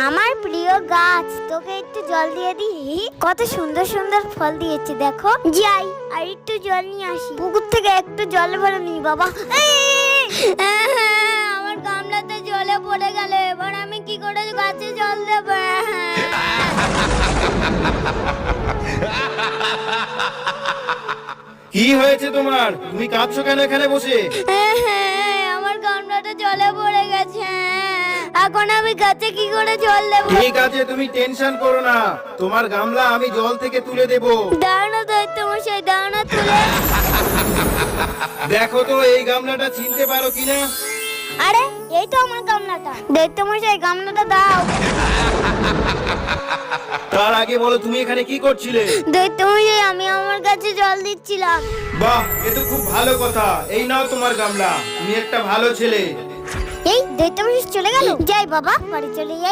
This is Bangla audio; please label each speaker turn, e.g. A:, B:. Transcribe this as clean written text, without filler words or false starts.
A: আমার প্রিয় গাছ, তোকে একটু জল দিয়ে দিই। কত সুন্দর সুন্দর ফল দিয়েছে দেখো। যাই আর একটু জল নিয়ে আসি। পুকুর থেকে একটু জল ভরে নি বাবা। আমার গামলাতে জলে পড়ে গেল, এবার আমি কি করে গাছে জল দেব?
B: কি হয়েছে তোমার? তুমি কাঁদছো কেন এখানে বসে?
A: আমার গামলাটা জলে পড়ে গেছে, এখন আমি গাছে কি করে জল দেব?
B: ঠিক আছে, তুমি টেনশন করো না, তোমার গামলা আমি জল থেকে তুলে দেব।
A: দাও না দৈত্য মশাই, দাও না তুলে।
B: দেখো তো এই গামলাটা চিনতে পারো কিনা?
A: আরে এই তো আমার গামলাটা। দৈত্য মশাই গামলাটা দাও।
B: তার আগে বলো তুমি এখানে কি করছিলে?
A: দৈত্য মশাই আমি আমার গাছে জল দিচ্ছিলাম।
B: বাহ, এ তো খুব ভালো কথা। এই নাও তোমার গামলা, তুমি একটা ভালো ছেলে।
A: এই দৈত্য মশাই চলে গেল। যাই বাবা, বাড়ি চলে যাই।